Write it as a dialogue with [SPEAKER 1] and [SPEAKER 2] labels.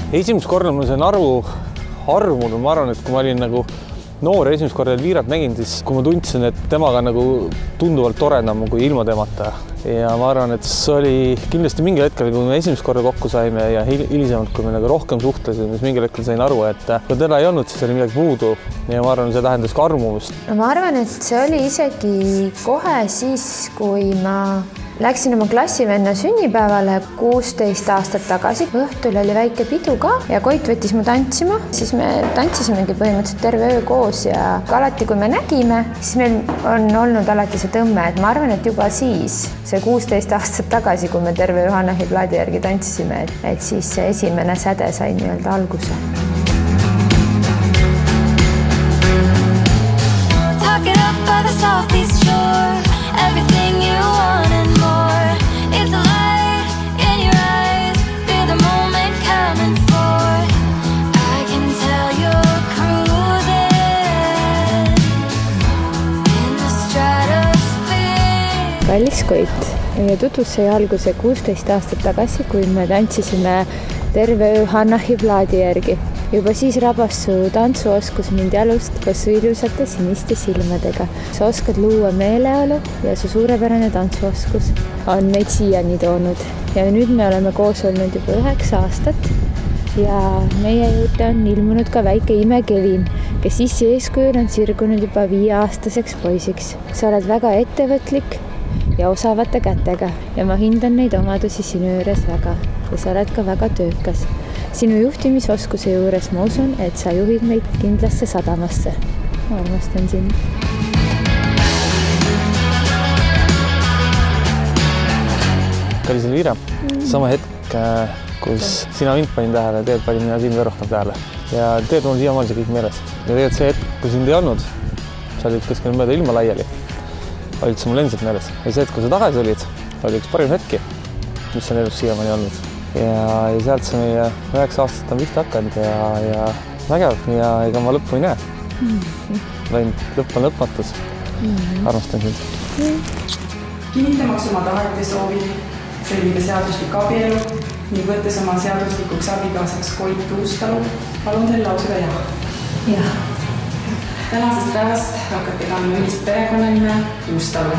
[SPEAKER 1] Esimest korda ma sain armunud, ma arvan, et kui ma olin nagu noor ja esimest korda Elvirat nägin, siis kui ma tundsin, et temaga nagu tunduvalt toredam kui ilma temata. Ja ma arvan, et see oli kindlasti mingil hetkel, kui me esimest korda kokku saime ja hilisemalt, kui me nagu rohkem suhtlesime, siis mingil hetkel sain aru, et kui teda ei olnud, siis oli midagi puudu. Ja ma arvan, see tähendas ka armumust.
[SPEAKER 2] No ma arvan, et see oli isegi kohe siis, kui ma läksin oma klassivenna sünnipäevale 16 aastat tagasi. Õhtul oli väike pidu ka ja Koit võttis mu tantsima. Siis me tantsisimegi põhimõtteliselt terve öö koos ja alati, kui me nägime, siis meil on olnud alati see tõmme, et ma arvan, et juba siis, see 16 aastat tagasi, kui me terve Johannahi plaadi järgi tantsisime, et siis see esimene säde sai nii-öelda alguse. Talking up by the southeast shore, everything you want and more. It's a light in your eyes, feel the moment coming for. I can tell you're cruising in the stratosphere. Kallis Koit, meie tutvus sai alguse 16 aastat tagasi, kui me tantsisime terve öö Hannahi plaadi järgi. Juba siis rabas su tantsuoskus mind jalust koos su ilusate siniste silmadega. Sa oskad luua meeleolu ja su suurepärane tantsuoskus on meid siiani toonud. Ja nüüd me oleme koos olnud juba 9 aastat ja meie juurde on ilmunud ka väike ime Kevin, kes sissi eeskujul on sirgunud juba 5-aastaseks poisiks. Sa oled väga ettevõtlik ja osavate kätega ja ma hindan neid omadusi sinu juures väga ja sa oled ka väga töökas. Sinu juhtimisoskuse juures ma usun, et sa juhid meid kindlasse sadamasse. Ma armastan sind.
[SPEAKER 1] Kallis Elvira, sama hetk, kus sina mind panin tähele, teed panin mina sind rohkem tähele. Ja teed on siiamaal see kõik meeles. Ja tegelikult see hetk, kui sind ei olnud, sa olid kuskil mööda ilma laiali, olid sa mul endiselt meeles. Ja see hetk, kui sa tagasi olid, oli üks parim hetki, mis on elus siiamaani olnud. Ja sealt see meie 9 aastat on vihta hakanud ja vägev ja ega ma lõppu ei näe. Vaid lõpp on lõpmatus. Armastan sind.
[SPEAKER 3] Kinnitamaks oma tahet ja soovi sõlmida seaduslik abielu ning võttes oma seaduslikuks abikaasaks Koit Uustalu, palun teil lausuda jah.
[SPEAKER 2] Jah.
[SPEAKER 3] Tänasest päevast hakkate kandma ühist perekonnanime Uustalu.